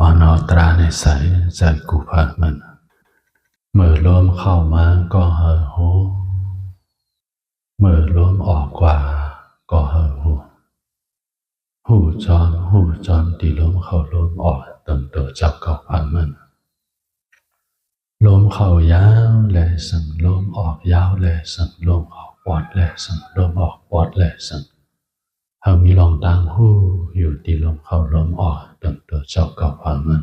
เอานอตราในใสใจกูพามันเมื่อลมเข้ามาก็เห่อหูเมื่อลมออกกว่าก็เห่อหูหูจอมตีลมเข้าลมออกตั้งตัวจับเก่าพามันลมเข้ายาวแลสั่งลมออกยาวแลสั่งลมออกปอดแลสั่งลมออกปอดแลสั่งเฮามีลองตามหูอยู่ตีลมเข้าลมออกตั้งตัวจับเก่าพามัน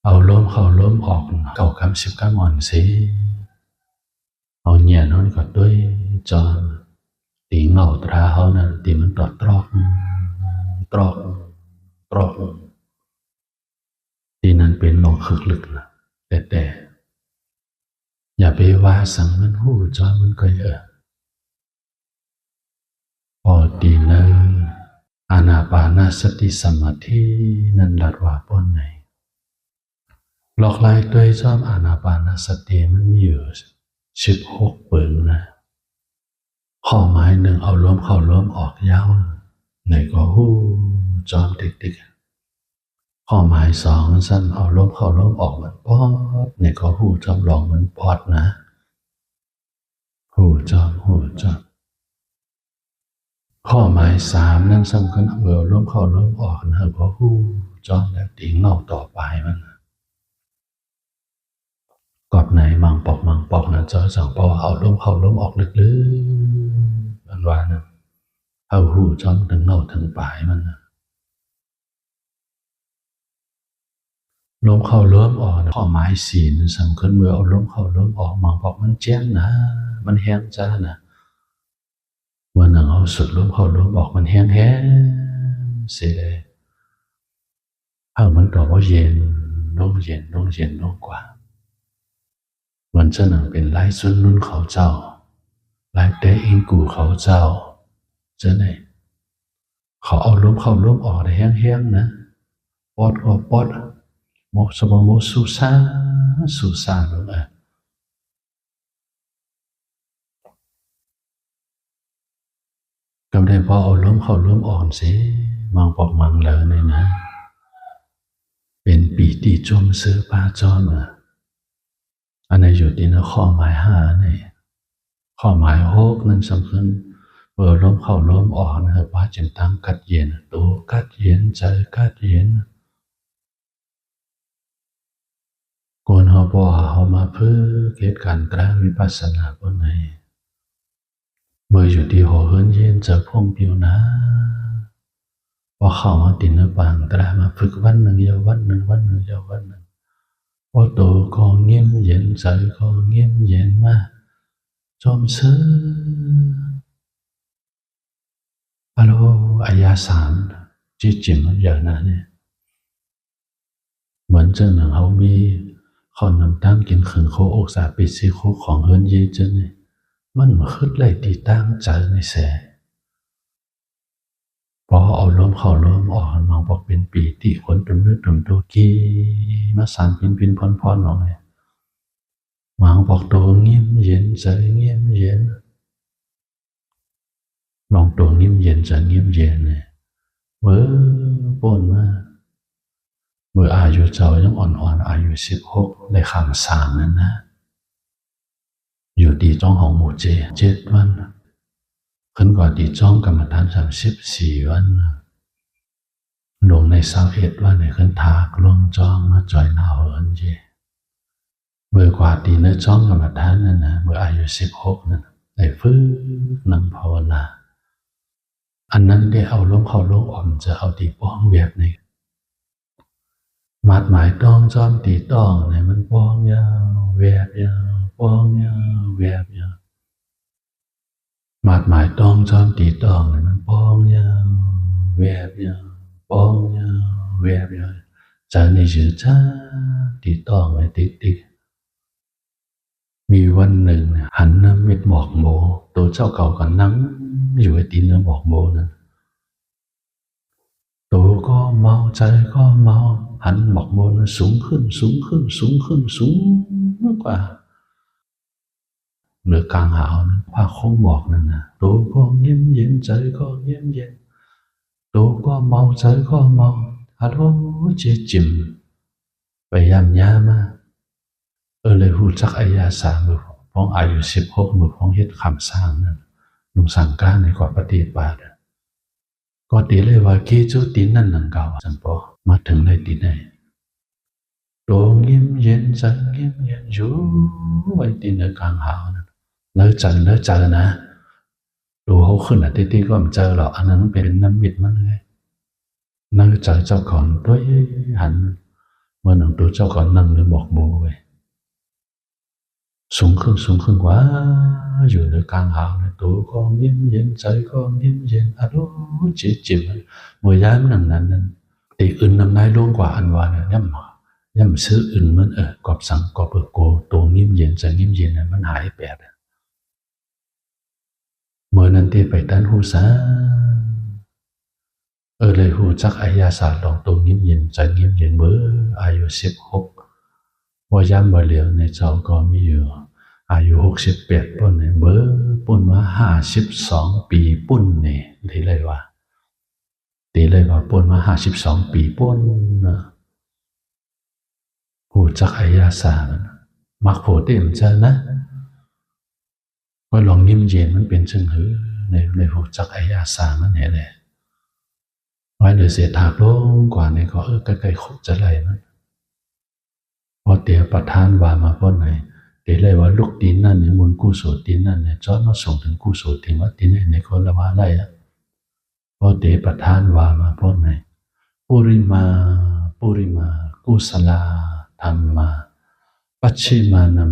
เอาลมเข้าลมออกเก่าคำ19อ่อนสิเอาเหยียดนั่นก็ด้วยจอตีเงาตราเขานั่นตีมันตรอกตีนั้นเป็นลงคึกลึกนะแต่อย่าไปว่าสั่งมันหูจอมันก็เยอะพอตีนั้นอานาปานาสติสมาธินั่นลัดว่าป้นไหนหลอกลายตัวจอมอานาปานาสติมันมีอยู่16เปิงนะข้อหมายหนึ่งเอาล้มเข้าล้มออกยาวไหนก็หูจอมติ๊กข้อหมายสองสั้นเอาล้มเข้าล้มออกเหมือนปอดไหนก็หูจอมลองเหมือนปอดนะหูจอมข้อหมายสามนั่นสำคัญเมื่อล้มเข้าล้มออกนะก็หูจอมแล้วตีเงาต่อไปมันกอบไหนมังปอกนะเจ้าจังปอเอาล้มเข้าล้มออกลึกๆมันว่านะเอาหูจอมถึงเงาถึงปลายมันนะล้มเข้าล้มออกข้อหมายสี่นั่นสำคัญเมื่อเอาล้มเข้าล้มออกมังปอกมันแจ้งนะมันแห้งจ้านะเมื่อหนังเอาสุดล้มเข้าล้มออกมันแห้งเสียเลยเอามันตอบว่าเย็นลงกว่ามันจะหนังเป็นไล่ซุนนุ่นเขาเจ้าไล่เตอิงกูเขาเจ้าจะไหนเขาเอาล้มเข้าล้มออกได้แห้งนะปอดก็ปอดโมสบโมสุซาลงกำได้พอเอาล้มเข้าล้มออกสิมังปอกมังเลยเนี่ยนะเป็นปีติจมซื้อปลาจอมอันไหนอยู่ที่นะข้อหมายห้าเนี่ยข้อหมายหกนั่นสำคัญเมื่อล้มเข้าล้มออกนะครับว่าจึงตั้งกัดเย็นตัวกัดเย็นใจกัดเย็นกวนเขาบอกเขามาเพื่อเกิดการตรัวิปัสสนาบนไหนเมื่ออยู่ที่หัวเฮินเย็นจะพงผิวนะว่าเขามาตินบางตรามาฝึกวันหนึ่งยาววันหนึ่งว่าตัวก็เงียบเย็นใจก็เงียบเย็นมาจอมซื้อฮัลโหลอายาสามจิมอย่างนั้นเนี่ยเหมือนเจ้าหนังเขามีข้อนำตั้งกินขืนโคอกสาปิดซีโคของเฮินเย่เจ้าเนี่ยมันมาขึ้นไหลตีตั้งใจในแสพอเอาล้มเข้าล้มออกมองบอกเป็นปีติคนตุ่มเลือดตุ่มตัวกี้มาสานพินพรหน่อยมองบอกตัวเงียบเย็นใจเงียบเย็นลองตัวเงียบเย็นใจเงียบเย็นเนี่ยเมื่อปนมาเมื่ออายุเจ้ายังอ่อนอายุ16ในคำสั่งนั้นนะอยู่ดีจ้องของหมู่7 วันขึ้นกว่าดีจ้องกรรมฐาน34 วันลงใน21 วันในขึ้นทากลงจ้องมาจอยหนาวเอินเจเมื่อกว่าดีเนื้อจ้องกรรมฐานนั่นนะเมื่ออายุ16นั่นได้ฝึกนั่งภาวนาอันนั้นได้เอาลงเข้าลงอ่อมจะเอาตีป้องเวียบในมัดหมายต้องจอมตีต้องในมันป้องยาวเวียบยาวป้องยาวเวียบยาวมัดหมายต้องจอมตีต้องในมันป้องยาวเวียบยาวป้องยาวเวียบยาวใจนี่ชื่อจ้าตีต้องไว้ติ๊กมีวันหนึ่งหันน้ำมิดหมอกโมตัวเจ้าเก่าก็นั่งอยู่ไอ้ตีนน้ำหมอกโมนั่นตัวก็เมาใจก็เมาหันหมอกโมนั้นสูงขึ้นกว่าเหนือกลางหาวนั้นผ้าคงหมอกนั่นนะตัวก็เงียบเย็นใจก็เงียบเย็น ตัวก็เมาใจก็เมาฮัลโหลเจจิมไปยามยามาเลยหูจักอายาสามือพ้องอายุ16มือพ้องเฮ็ดคำสร้างนั่นนุ่งสังกาในกว่าปฏิบัติก็ตีเลยว่าเกจูตีนนั่นหนังเก่าจังปอมาถึงได้ตีไหนตัวเงียบเย็นใจเงียบเย็นอยู่ไว้ตีในกลางหาวนั่นเลิกเจอนะดูเขาขึ้นอ่ะตีก็ไม่เจอหรอกอันนั้นเป็นน้ำมิดมันเลยนั่งเจอเจ้าของตัวหันเมื่อหนังตัวเจ้าของนั่งหรือบอกโบไว้สูงขึ้นกว่าอยู่ในกลางหาวเนี่ยตัวก็เงียบเย็นใจก็เงียบเย็นอารมณ์จิบมวยย้ายมันนั้นตีอื่นนำนายล่วงกว่าอันวาเนี่ยย่ำซื้ออื่นมันกอบสังกอบโกตัวเงียบเย็นใจเงียบเย็นมันหายแปดเมื่อนั้นที่ไปด้านหูซาเลยหูจักอายาศาสตร์ลองตัวเงียบเย็นใจเงียบเย็นเมื่ออายุ16ว่าย้ำมาเหลียวในเจ้าก็มีอยู่อายุ68ปุ่นเนี่ยเมื่อปุ่นว่า52ปีปุ่นเนี่ยตีเลยว่าปุ่นว่า52ปีปุ่นนะหูจักอายาศาสตร์มักโผล่เต็มใจนะว่าลองยิ้มเย็นมันเป็นเชิงหือในหูจักอายาศาสตร์มันเนี่ยแหละไว้เดี๋ยวเสียถากลงกว่าเนี่ยก็ใกล้ๆครบจะไรมันพอเตี๋ยประทานว่ามาพ้นไหนเตี๋ยเลยว่าลูกตีนนั่นเนี่ยมุนกู้โสตีนนั่นเนี่ยจอดมาส่งถึงกู้โสตีนว่าตีนในคนละว่าได้อะพอเตี๋ยประทานว่ามาพ้นไหนปุริมากุศลาธรรมาปัจฉิมานั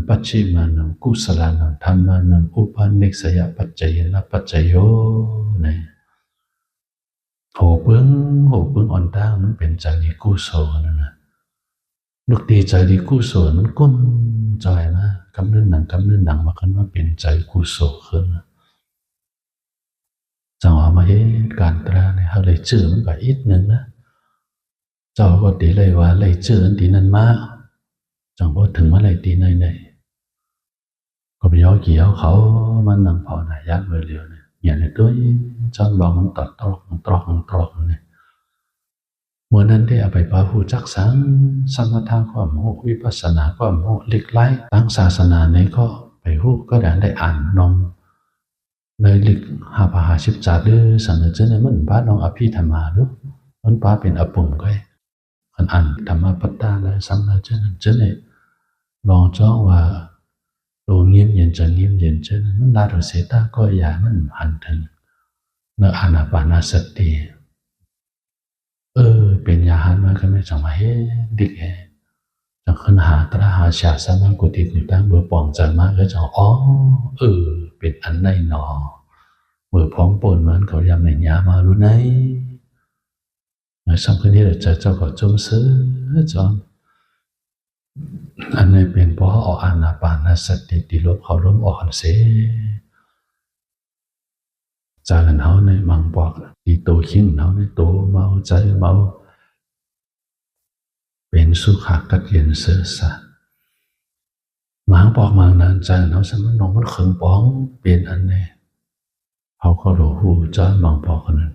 งกุศลานังธรรมานังอุปนิสยปัจจยนะปัจจโยเนี่ยโหเปิ้งอ่อนตั้งมันเป็นจารีกุศลนั่นนะลูกตีจารีกุศลมันก้นจอยนะกำเนิดหนังมาขึ้นว่าเป็นใจกุศลขึ้นจังหวะมาเหตุการณ์ตราเนี่ยเขาเลยเจอมันก็อีกหนึ่งนะเจ้าก็ตีเลยว่าเลยเจออันตีนั้นมาจังพอถึงเมื่อไรตีไหนก็ไปย้อเกี่ยวเขามันนั่งเผาหน้ายักษ์เร็วเนี่ยอย่างในตัวจอนบอกมันตรอกเนี่ยเมื่อนั้นได้เอาไปปาหูจักสังสมถะความโหวิปัสสนาความโหเล็กไล่ตั้งศาสนาในก็ไปหูก็ได้อ่านนองเลยลิก50จ่าดื้อสันนิษฐานมันบ้านน้องอภิธรรมาหรือมันป้าเป็นอปุ่มก็อ่านธรรมปัตตาและสัมมาเจนลองจ้องว่าตัวเงียบเย็นจะเงียบเย็นเช่นมันลาดุเสตาก็อย่ามันหันถึงเนื้ออานาปานาสติเป็นยาหันมาก็ไม่จังมาเฮ้ดิกจังขึ้นหาตระหาชาสมากุติกุตั้งเบอร์ป่องจังมาก็จังเป็นอันในหนอเบอร์พร้อมปนเหมือนเขายำในยามารู้ไหนสำคัญที่เราจะเจ้าก็จมซื้อจอมอันนี้เป็นเพราะออกอานาปานสติติลบเขาล้มออกเสียจากนั้นเขาในมังบอกตีโตขิ้งเขาในโตเมาใจเมาเป็นสุขากัดเย็นเสือสะมังบอกมังนั้นจากนั้นเขาสมนองมันเขิงป้องเป็นอันนี้เขาก็รู้หูจ้ามังบอกนั้น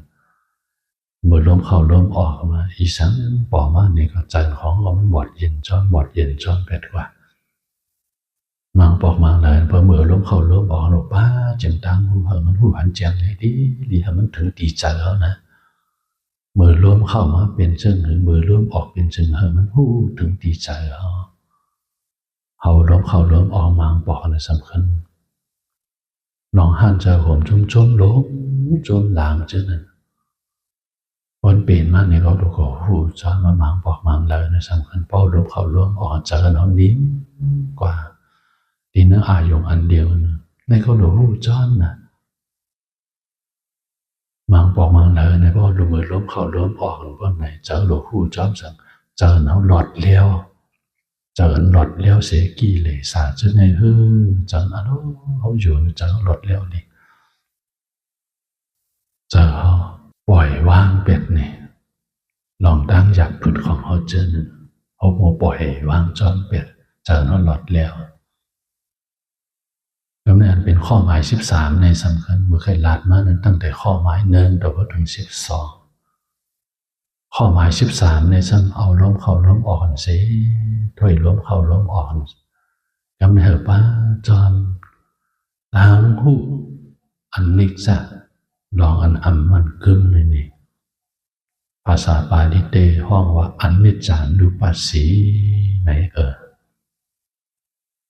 เมื่อลมเข้าลมออกมาอีสังปอมานี่ก็ใจของเรามันบอดเย็นจอนเป็ดกว่ามังปอกมังเลยพอเมื่อลมเข้าลมออกเราป้าจึงตั้งหูมันหูหันแจงเลยดีให้มันถึงตีใจแล้วนะเมื่อลมเข้ามาเป็นเชิงหรือเมื่อลมออกเป็นเชิงให้มันหูถึงตีใจแล้วเขาลมเข้าลมออกมังปอกในสำคัญลองหันใจผมจมลมจมหลังเจ้านั้นวันเปลี่ยนมาในเขาดูก็หูจ้ามามังบอกมังเลยในสำคัญเป้าลมเข้าลมออกจากกันเอานิ่มกว่าดีนะอายงอันเดียวนะในเขาดูหูจ้อนนะมังบอกมังเลยในพ่อดูมือล้มเข้าล้มออกหรือว่าไหนเจอดูหูจ้อนสั่งเจอเขาหลอดเลี้ยวเสียกี่เลยสาจนในเจออะไรเขาอยู่เจอหลอดเลี้ยวนี่เจอเขาปล่อยวางเป็ดนี่ลองตั้งหยักพุดของเขาเจอหนึ่งเขาโมปล่อยวางจอนเป็ดเจอเขาหลอดเลี้ยวแล้วนั่นเป็นข้อหมาย13ในสำคัญเมื่อเคยลาดมานั้นตั้งแต่ข้อหมาย1ต่อถึง12 ข้อหมาย13ในซ้ำเอาลมเข้าลมออกกันสิถ้วยลมเข้าลมออกกำเนิดป้าจอมตางหูอันนิจะลองอันอัมมันกึมเลยนี่ภาษาบาลีเตห้องว่าอันนิจานุปัสสีไหน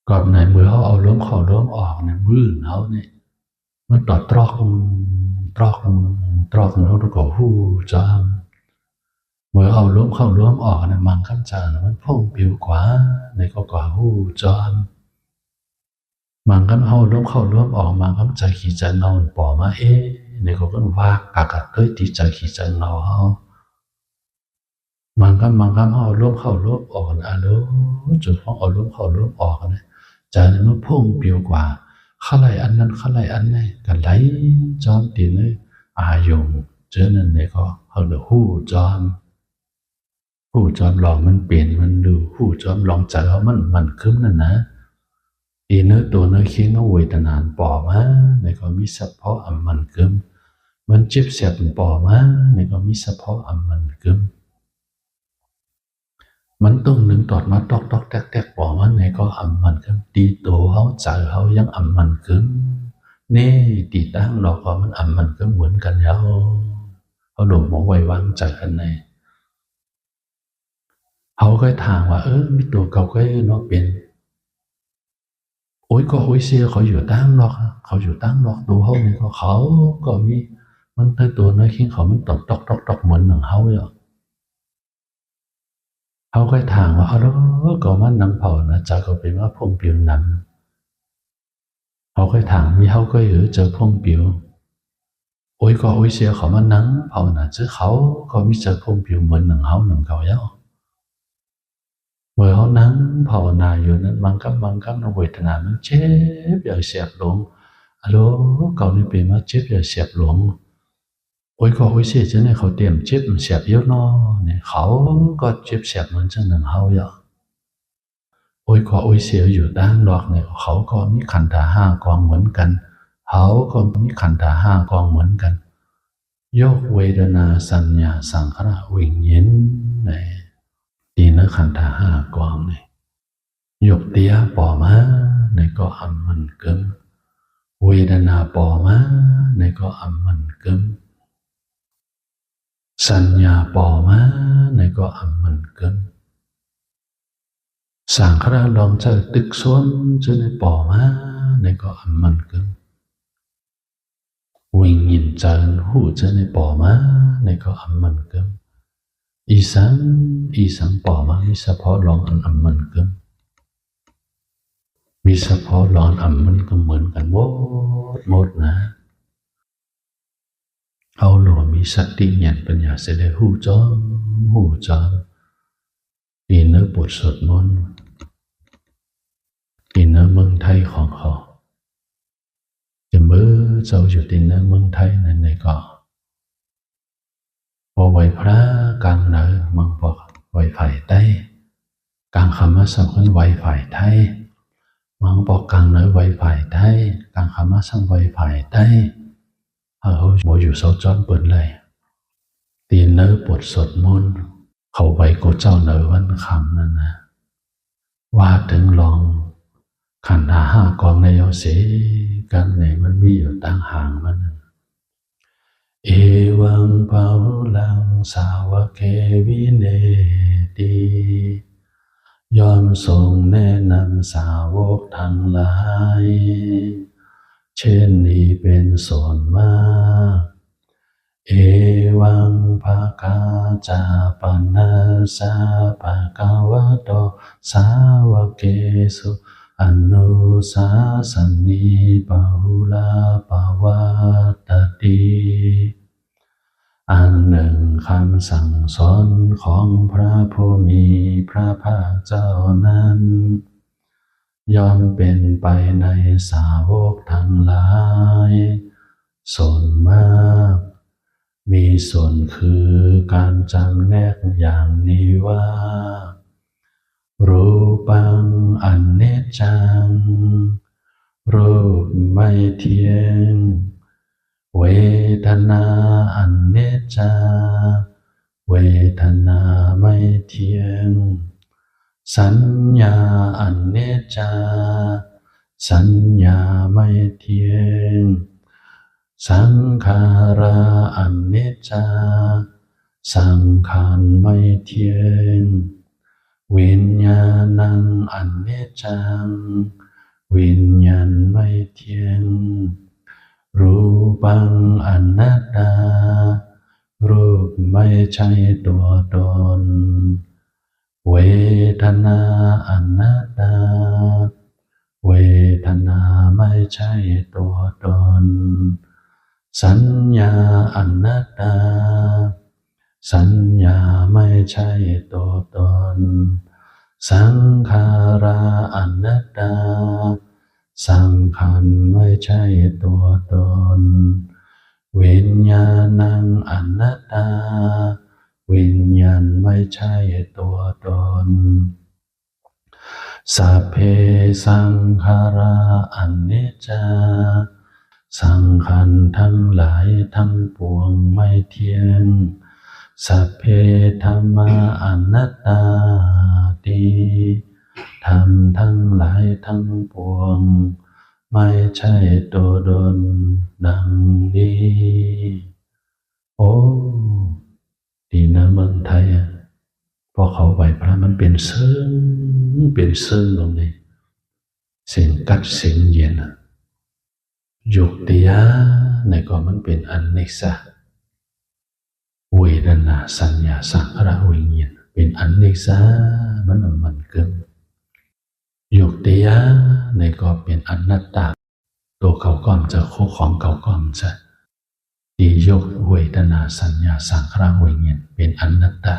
ก่อนไหนมือเขาเอาลมเข้าลมออกเนี่ยมือเขาเนี่ยมันต่อตรอกเขาต้องก็หูจอมเมื่อเอาลมเข้าลมออกเนี่ยมันขั้นจานมันพุ่งปิวกว่าในก็กว่าหูจอมมันก็เอาลมเข้าลมออกมันก็ใจขี้ใจเงาปอมาในก็ว่ากากด้วยตีใจขี้ใจเงาเขามันก็เอาลมเข้าลมออกนะแล้วจุดของเอาลมเข้าลมออกเนี่ยใจมันพุ่งปิวกว่าข้าไรอันนั้นข้าไรอันนี้กันไหลจอมตีเลยอายงเจอนั่นเนี่ยก็เขาเดือหูจอมลองมันเปลี่ยนมันดูหูจอมลองใจเขามันคึ้มนั่นนะอีเนื้อตัวเนื้อเคียงเอาเวทนานปอมาในก็มีเฉพาะมันคึ้มมันเจ็บเสียบปอมาในก็มีเฉพาะมันคึ้มมันต้องหนึ่งตอดมาตอกแตกปอมันในก็มันคึ้มตีตัวเขาใจเขายังมันคึ้มเน่ตีตั้งเราก็มันคึ้มเหมือนกันเขาหลงหมอไว้วางใจกันในเขาก็ถามว่ามีตัวเก่าก็เนาะเป็นโอ้ยก็โอ้ยเสียเขาอยู่ตั้งนอกตัวเขาเนี่ยก็เขาก็มีมันในตัวในขี้เขามันตอกเหมือนหนังเขาอย่างเขาก็ถามว่าแล้วก็มันนังเผานะจากก็เป็นว่าพงปิวนำเขาก็ถามมีเขาก็อยู่เจอพงปิวโอ้ยก็โอ้ยเสียเขามันนังเผานะเจอเขาก็มีเจอพงปิวเหมือนหนังเขาอย่างเมื่อเขานั่งภาวนาอยู่นั้นบางครั้งเวทนามันเจ็บอย่างเสียบหลงฮัลโหลเก่านี่เป็นมาเจ็บอย่างเสียบหลงโอ้ยก็โอ้ยเสียจังเนี่ยเขาเตรียมเจ็บเสียบเยอะนอเนี่ยเขาก็เจ็บเสียบเหมือนจังหนึ่งเขาอย่างโอ้ยก็โอ้ยเสียอยู่ด้านนอกเนี่ยเขาก็มีขันธ์ห้ากองเหมือนกันเขาก็มีขันธ์ห้ากองเหมือนกันยกเวทนาสัญญาสังขารวิญญาณเนี่ยตีนขันธ์ห้ากองเนี่ยยกเตี้ยปอมาในก็มันกึมเวทนาปอมาในก็มันกึมสัญญาปอมาในก็มันกึมสังขารลองเจอตึกซ้นจะในปอมาในก็มันกึมวิญญาณเจอหูจะในปอมาในก็มันกึมอีสังปอมามีเฉพาะลองมันกึมมีเฉพาะร้อนมันก็เหมือนกันหมดนะเอาหลวมีสติญาณปัญญาเสด็จหูจอมดีเนื้อบทสวดมนต์ดีเนื้อเมืองไทยของเขาจะเมื่อเจ้าอยู่ดีเนื้อเมืองไทยนั่นในก็พอไหวพระกลางเนื้อเมืองบอกไหวฝ่ายใต้กลางคำว่าสำคัญไหวฝ่ายไทยมังบอกกลางเนื้อไวฝ่ายใต้กลางคำว่าสั่งไวฝ่ายใต้เขาโมอยู่โซจอนเปิดเลยตีเนื้อบทสวดมนต์เขาไว้กูเจ้าเนื้อวันคำนั่นนะว่าถึงลองขันธ์ห้ากองในเอาเสกันไหนมันมีอยู่ตั้งห่างมันเอวังภาลังสาวกเกวิเนติยอมทรงแนะนำสาวกทั้งหลายเช่นนี้เป็นส่วนมากเอวังภะกาจาปนัสสะภะคะวะโตสาวกเกสุอนุสาสนีปะหุลาปะวัตติอันหนึ่งคำสั่งสอนของพระผู้มีพระภาคเจ้านั้นย่อมเป็นไปในสาวกทั้งหลายส่วนมากมีส่วนคือการจำแนกอย่างนี้ว่ารูปังอนิจจังรูปไม่เที่ยงเวทนาอนิจจาเว ทนาไม่เที่ยงสัญญาอันเนจจาสัญญาไม่เที่ยงสังขาราอันเนจจาสังขารไม่เที่ยงวิญญาณังอันเนจจังวิญญาณไม่เที่ยงรูปังอนัตตารูปไม่ใช่ตัวตนเวทนาอนัตตาเวทนาไม่ใช่ตัวตนสัญญาอนัตตาสัญญาไม่ใช่ตัวตนสังขาราอนัตตาสังขารไม่ใช่ตัวตนวิญญาณังอนัตตาวิญญาณไม่ใช่ตัวตนสัพเพสังขาราอนิจจาสังขารทั้งหลายทั้งปวงไม่เที่ยงสัพเพธัมมาอนัตตาติธรรมทั้งหลายทั้งปวงไม่ใช่ตัวตนดังนี้โอ้ดีนะเมืองไทยพอเขาไหวพระมันเป็นซึ่งลงนี่เสียงกัดเสียงเย็นยุติยาในก็มันเป็นอนิจจ์เวทนาสัญญาสังขารวิญญาณเป็นอนิจจ์มันเกินยุติยาในก็เป็นอนัตตาตัวเขาก้อมจะคู่ของเขาก้อมจะดียกเวทนาสัญญาสังขารวิญญาณเป็นอนัตตา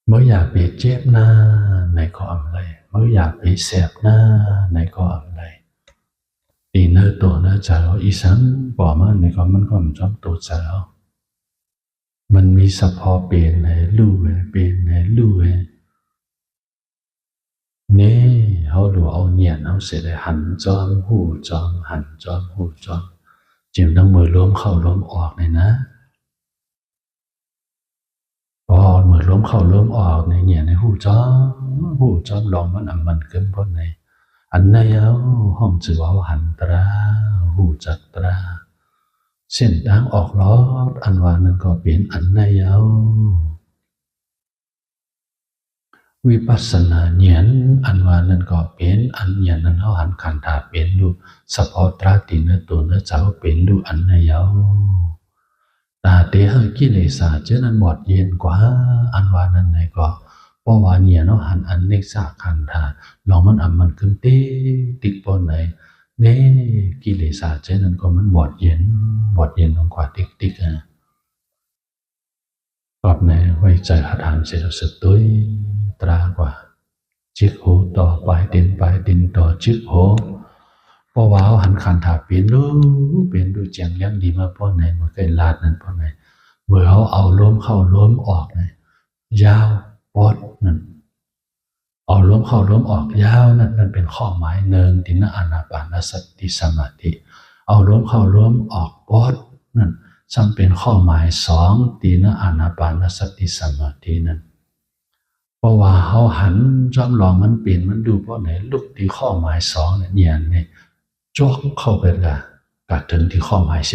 เมื่ออยากไปเจ็บหน้าในก็อะไรเมื่ออยากไปแสบหน้าในก็อะไรดีเนื้อตัวเนื้อใจเราอีสังบอกมาในก็มันก็มันชอบตัวใจเรามันมีสภาพเป็นในลู่เป็นในลู่นี่เขาหลัวเอาเนียนเขาเสร็จเลยหันจอมหูจอมหันจอมหูจอมจิ๋วต้องมือล้มเข้าล้มออกเลยนะพอมือล้มเข้าล้มออกในเนี่ยในหูจอมลองมันเกินพ้นในอันในเอาห้องจือว่าหันตราหูจักตราเส้นทางออกล้ออันว่านั้นก็เป็นอันในเอาวิปัสสนาเนียนอันว่านั้นก็เป็นอันเนียนนั้นเขาหันขันธาเป็นดูสภาวตราติเนื้อตัวเนื้อเจ้าเป็นดูอันในเอาตาเตหกิเลสาเจนั้นบอดเย็นกว่าอันว่านั้นในก็เพราะว่าเนี่ยเนาะหันอันเนกสาขันธาลองมันขึ้นติ๊กปนไหนเน่กิเลสาเจนั้นก็มันบอดเย็นลงกว่าติ๊กรอบในไว้ใจหาทานเสร็จสุดตุ้ยตรากว่าจิกโหต่อไปดินต่อจิกโหเพราะว่าหันขันธาเป็นดูเจียงยังดีมาป้อนไหนมันเคยลาดนั้นป้อนไหนเมื่อเขาเอาล้มเข้าล้มออกไหนยาวปอดนั่นเอาล้มเข้าล้มออกยาวนั่นเป็นข้อหมายหนึ่งที่นะอานาปานสติสมาธิเอาล้มเข้าล้มออกปอดนั่นจำเป็นข้อหมายสองตีนะอานาปานสติสมาธินั่นเพราะว่าเขาหันจำลองมันเปลี่ยนมันดูเพราะไหนลุกที่ข้อหมายสองเนี่ยจกเข้าไปกัดถึงที่ข้อหมาย13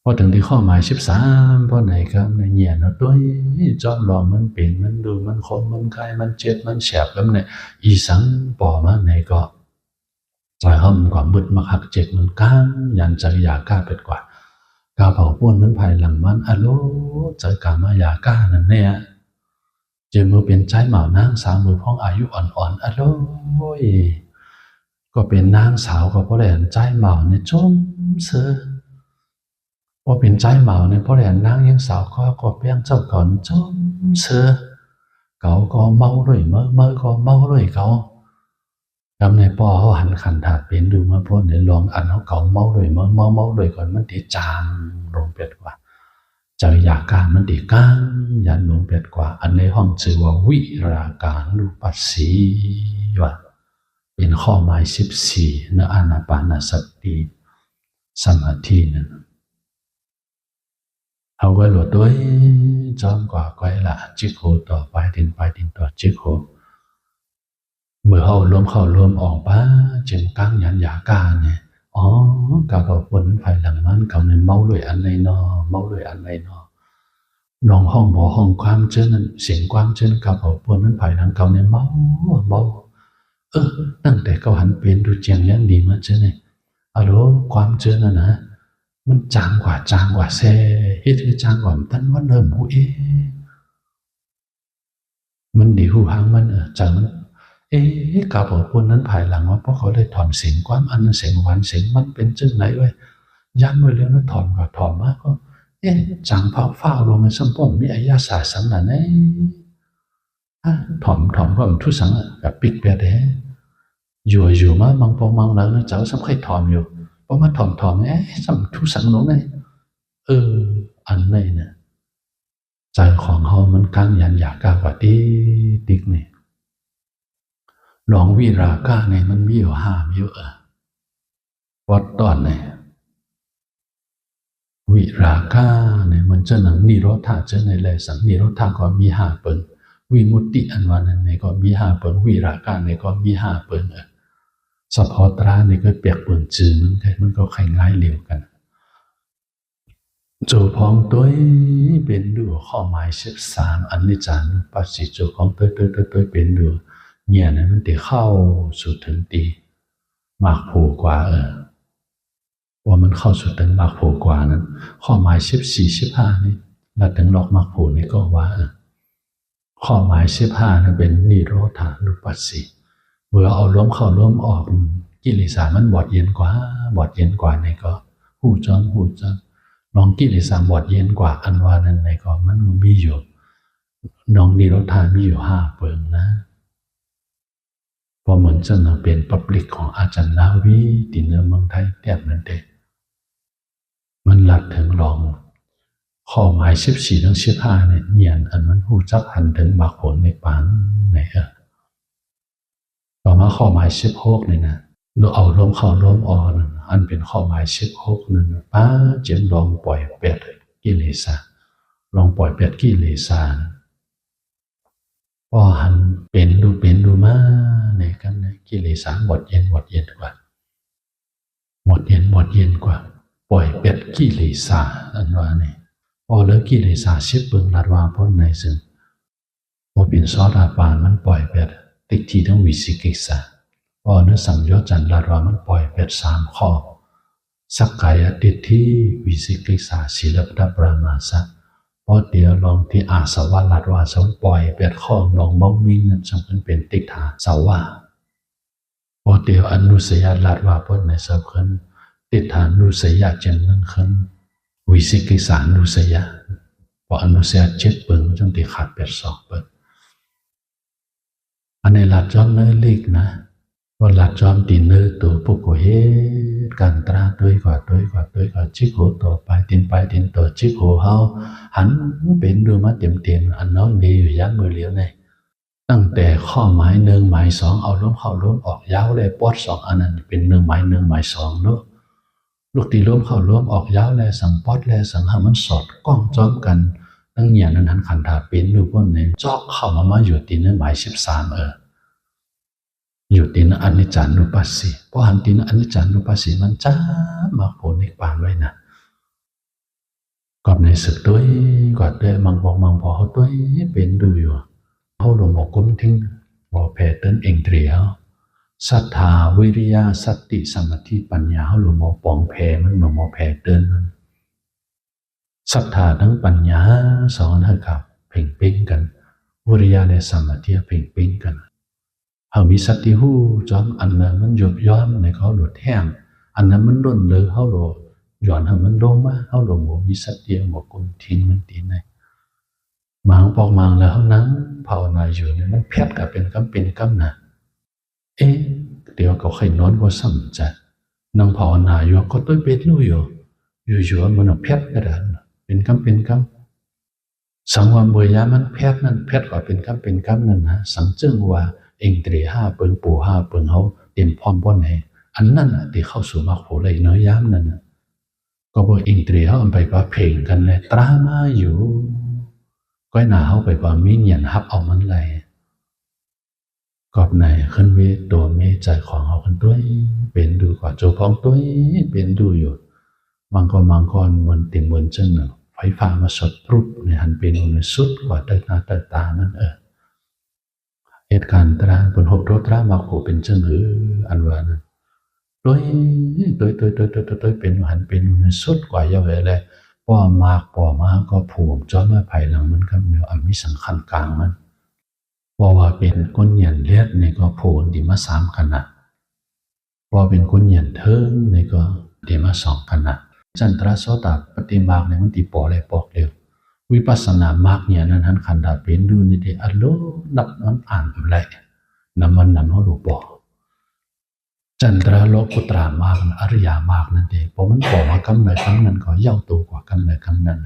พอถึงที่ข้อหมาย13เพราะไหนครับในเนี่ยเนาะด้วยจำลองมันเปลี่ยนมันดูมันคมมันคลายมันเจ็บมันแฉบแล้วเนี่ยอีสังปอมาไหนก็ใจเขามันกว่ามืดมาหักเจ็บมันก้างยันใจอยากล้าเป็ดกว่ากาเผาป้วนนั้นภายหลังมันอโลใจกามายาก้านั่นเนี่ยเจอมือเป็นใจเหมานางสาวมือพ้องอายุอ่อนอโลก็เป็นนางสาวก็เพราะแหลนใจเหมาเนี่ยจมเสือว่าเป็นใจเหมาเนี่ยเพราะแหลนนางยังสาวก็เพียงเจ้าก่อนจมเสือเขาก็เมาด้วยเมื่อก็เมาด้วยเขาทำในป่อเขาหันขันถาดเป็นดูมาพ้นในลองอันเขาเก่าเมาด้วยเมาด้วยก่อนมันตีจางลงเป็ดกว่าใจอยากการมันตีก้างยันลงเป็ดกว่าอันในห้องชื่อว่าวิราการรูปัสสีว่าเป็นข้อหมาย14นะอานาปานสติสมาธินั่น เอาไว้หลดด้วยจอมกว่าไกวละจิกโหต่อไปดินต่อจิกโหเมื่อเขารวมเข้ารวมออกป้าจึงกั้งยันยากาเนี่ยอ๋อกาเก่าปนภายหลังมันเก่าในเมาด้วยอันในนอเมาด้วยอันในนอน้องห้องบ่ห้องความเจนนั้นเสียงความเจนกาเก่าปนนั้นภายหลังเก่าในเมาเมาตั้งแต่เขาหันเป็นดูเจียงยันดีมาเจนเนี่ยอะโหลความเจนนะมันจางกว่าแซ่เฮ็ดให้จางกว่าตั้นวันเริ่มหูมันดีหูหางมันจังมันกาบอกคนนั้นภายหลังว่าเพราะเขาได้ถอนเสียงความอันนั้นเสียงหวานเสียงมันเป็นจึงไหนไว้ย้ำไว้เรื่องนั้นถอนก็ถอนมากก็จังเผาฝ้าลงในสัมปอมมีอายาสาสังนั้นถอนก็มันทุสังแบบปิดเปียดอยู่มาบางปองบางหลังเจ้าสัมใครถอนอยู่เพราะมันถอนสัมทุสังลงไงอันนี้เนี่ยใจของเขามันกั้งยันอยากกากว่าติ๊กเนี่ยหลองวิราก้าเนี่ยมันมีอยู่ห้ามเยอะวัดตอนเนี่ยวิราก้าเนี่ยมันจะหนังนิโรธาจะในแลสังนิโรธาก็มีห้าเปิงวิมุตติอันวันนั้นเนี่ยก็มีห้าเปิงวิราก้าเนี่ยก็มีห้าเปิงสะพอตราเนี่ยก็เปียกเปิงจืดมันก็ไข่ง่ายเร็วกันจูพองตัวเป็นดูข้อหมาย13อันนี้จันปัจจิจูของตัวเป็นดูเนี่ยนะมันตีเข้าสู่ถึงตีมากผูกว่าว่ามันเข้าสู่ถึงมากผูกว่านั้นข้อหมาย14 15นี่แล้วถึงหลอกมากผูนี่ก็ว่าข้อหมาย15นั้นเป็นนิโรธานุปัสสิเมื่อเอาล้มเข้าล้มออกกิเลสมันบอดเย็นกว่าในก็หูจอมลองกิเลสบอดเย็นกว่าอันว่านั้นในก็มันมีอยู่น้องนิโรธามีอยู่5เปิงนะพอเหมือนจะเป็นพับลิกของอาจารย์นาวีตินเนอร์เมืองไทยแทบนั่นเองมันหลัดถึงลองข้อหมาย14 ถึง 15เนี่ยเนียนอันมันหูจักหันถึงบากผลในปานไหนต่อมาข้อหมาย16เนี่ยนะเราเอาล้มเข้าล้มออกอันเป็นข้อหมาย16นั่นป้าเจ็บลองปล่อยเป็ดกิเลสลองปล่อยเป็ดกิเลสพอหันเป็นดูมาในกันกิเลสหมดเย็นกว่าหมดเย็นกว่าปล่อยเป็ดกิเลสอันว่านี่พอเลิกกิเลสชิบเบิงลาดวาพ้นในซึ่งพอเป็นซอดาปานมันปล่อยเป็ดติดทีทั้งวิสิกิสาพอเนื้อสังโยชน์จันลาดวามันปล่อยเป็ด3 ข้อสักกายติดที่วิสิกิสาศิลปะปรามาสะพอเดี๋ยวลองที่อาสวะลาดวาสมปล่อยเป็ดข้อลองบ้องมิ่งนั้นจำเป็นติดฐานสาวะพอเดี๋ยวอนุสยาลาดวาพ้นในสับขันติดฐานนุสยาเจนนั้นขันวิสิกิสานุสยาพออนุสยา7 เปิงจนติขาดเป็ด2 เปิงอันในหลัดจอมเนื้อเล็กนะว่าหลัดจอมตีเนื้อตัวพวกโกเฮการตราตัวกว่าจิกโหต่อไปตินต่อจิกโหเฮาหันเป็นดูมาเต็มอันนั้นดีอยู่ยักมือเลี้ยวในตั้งแต่ข้อหมาย1หมาย2เอาล้มเข้าล้มออกยาวเลยปอด2อันนั้นเป็น1หมาย1หมาย2เนาะลูกตีล้มเข้าล้มออกยาวเลยสังปอดเลยสังหามันสอดก้องจอมกันตั้งอย่างนั้นหันขันถาเป็นดูพวกในจอกเข้ามาอยู่ตีเนื้อหมาย13อยู่ตีนอนิจจานุปัสสีเพราะหันตีนอนิจจานุปัสสีมันจ้ามาโผล่นิพพานไว้นะกับในสึกด้วยกว่าด้วยมังพอเขาด้วยเป็นดูอยู่เขาหลงบอกกุ้มทิ้งบอกแผ่เต้นเองเดียวศรัทธาวิริยะสติสมาธิปัญญาเขาหลงบอกปองแผ่มันบอกแผ่เต้นมันศรัทธาทั้งปัญญาสอนให้กับเพ่งปิ้งกันวิริยะและสมาธิเพ่งปิ้งกันหามีสติหูจอมอันนั้นมันหยบย้อนในเขาหลุดแห้งอันนั้นมันล้นเลยเขาหลุดย้อนให้มันลงมาเขาหลุดหมมีสติหมกุมทิ้งมันตีในมังปอกมังแล้วนั้นภาวนาอยู่เนี่ยมันเพชรกับเป็นกำนะเดี๋ยวก็ใครนอนก็ซ้ำจัดนั่งภาวนาอยู่ก็ต้อยเป็นรู้อยู่มันเพชรกระดานเป็นกำสังวรเบยามันเพชรนั่นเพชรก็เป็นกำนั่นนะสังเจิงว่าเองตรี5 เปิงปู่5 เปิงเขาเต็มพร้อมบ่ไหนอันนั้นที่เข้าสู่มรรคผลเลยเนื้อย้ำนั่น ก็บอกอิงตรีเขาไปกว่าเพลงกันเลยตรามาอยู่ก้อยหนาเขาไปกว่ามีเงียนฮับเอามันเลยกอบไหนขึ้นเวตัวเมใจของเขากันด้วยเป็นดูกว่าโจพองด้วยเป็นดูอยู่บางคนเหมือนติ่มเหมือนเจ้าหนึ่งไฟฟ้ามาสดรูปในหันเป็นในสุดกว่าตาตามันเหตุการณ์ตราบนหกโรตรามาโขเป็นเจ้าหรืออันว่านั้นด้วยเป็นหันเป็นในสุดกว่าเยอะเลยป้อมากป้อมาก็ผูกจอดมาภายหลังมันก็มีอันมีสังขันกลางมันว่าเป็นก้นเหยียนเลียดในก็โผล่ดีมา3 ขนาดว่าเป็นก้นเหยียนเทิงในก็ดีมา2 ขนาดจันทรโสตปฏิมากในมันตีปอเลยปอกเร็ววิปัสสนามากเนี่ยนั้นหันขันดาเป็นดูนี่เดอัลโลนับมันอ่านอะไรน้ำมันเขาดูปอจันทรโลกุตรามากอริยามากนั่นเองเพราะมันบอกว่ากำเนิดคำนั้นก็เย่าตัวกว่ากำเนิดคำนั้น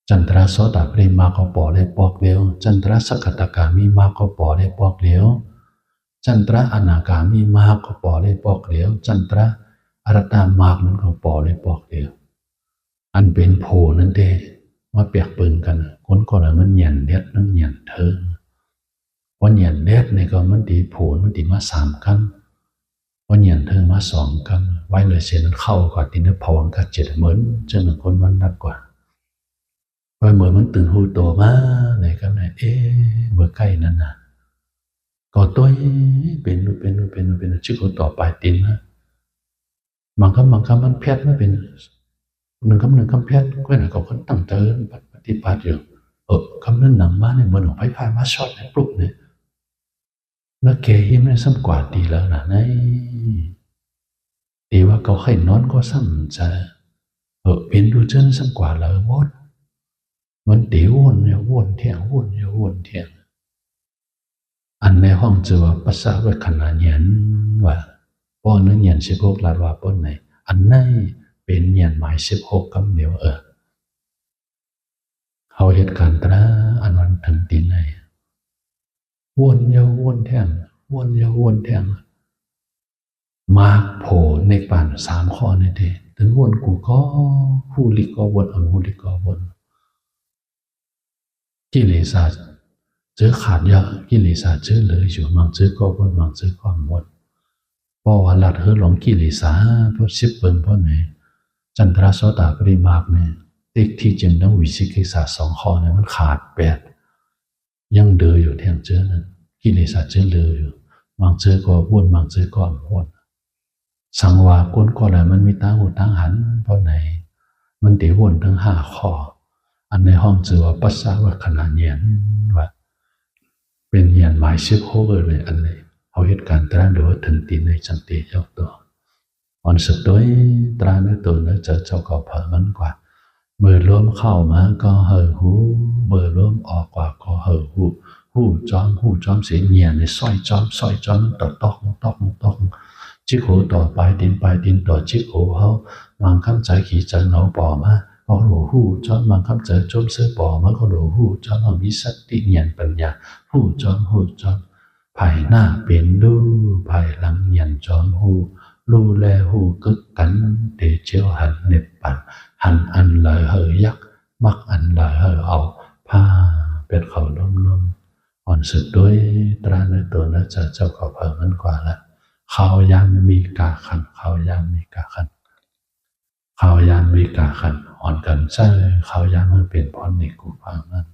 จันทราโสตปริมาก็ปอได้ปอกเลี้ยวจันทราสกตกามีมาก็ปอได้ปอกเลี้ยวจันทราอนาคามีมาก็ปอได้ปอกเลี้ยวจันทราอรตามากนั้นก็ปอได้ปอกเลี้ยวอันเป็นโพนั่นเองมาเปียกปืนกันคนก็เลยมันเหยียนเล็ดนั่งเหยียนเทิงวันเหยียนเล็ดในก็มันตีโพมันตีมา3 คำวันเหยียนเทิงมา2 คำไว้เลยเสียนั้นเข้ากว่าตีนพองกับ7 เหมือนเจ้าหนึ่งคนวันนัดกว่าเหมือนมันตื่นหูโตมาไหนกันไหนเมื่อใกล้นั่นน่ะก็ตัวเป็นชื่อคนต่อไปตินนะบางคำมันแพทย์ไม่เป็นหนึ่งคำแพทย์ก็ไหนก็คนตั้งเติมปฏิบัติอยู่คำนั้นหนังมาเนี่ยเหมือนของไฟฟ้ามาช็อตในปลุกเนี่ยแล้วแกยิ้มได้ซ้ำกว่าดีแล้วนะในดีว่าเขาให้นอนก็ซ้ำจะเป็นดูเจนซ้ำกว่าแล้วหมดมันเดี๋ยววนเที่ยงวนเที่ยงอันในห้องจะว่าภาษาว่าขนาดยันว่าป้อนนั้นยัน16 ลาดว่าป้อนไหนอันไหนเป็นยันหมาย16 คำเดียวเขาเหตุการณ์ตราอันวันถึงตีไหนวนเที่ยงมาโผล่ในป่าน3 ข้อนี่เด้ถึงวนกูก็ผู้ลิกก็วนผู้ลิกก็วนกิเลสเจอขาดเยอะกิเลสเจอเลยอยู่มังเจอก็วนมังเจอก็หมดเพราะว่าหลัดหลงกิเลสเพราะ10 เปิงเพราะไหนจันทราโสตปริมากเนี่ยติ๊กที่จึงต้องวิสิกิสา2 ข้อเนี่ยมันขาด8ยังเดืออยู่แทงเจอนั้นกิเลสเจอเลยอยู่มังเจอก็วนมังเจอก็หมดสังวาก้นก็อะไรมันมีตั้งหูตั้งหันเพราะไหนมันเดี๋ยววนทั้ง5 ข้ออันในห้องเจอว่าภาษาว่าขนาดเย็นว่าเป็นเย็นหมาย16เลยอันเลยเอาเหตุการณ์ตราหรือว่าถึงตีในจังตีเจ้าตัวอ่อนสุดด้วยตราในตัวเนื้อเจ้าก็เผามันกว่าเมื่อล้มเข้ามาก็เห่อหูเมื่อล้มออกกว่าก็เห่อหูจอมเสียเงียในซอยจอมตอกจิโกต่อไปดินต่อจิโกเขาวางคำใจขี่ใจเหนาปอมาก็หลูหูจอมบางคำใจจมเสื้อปอมาก็หลูหูจอมมีสติเงียนปัญญาหูจอมภายหน้าเป็นดูภายหลังเงียนจอมหูลูแลหูกึกกันเดเจียวหันเน็บปันหันอันเลยเฮยักมักอันเลยเฮเอาผ้าเป็นเขาล้มอ่อนสุดด้วยตราในตัวนะเจ้าก็เพิ่มมันกว่าละเขายามมีกาขันเขายามมีกาขันอ่อนกันใช่เขายามมันเป็นพรในกูฟังนั้น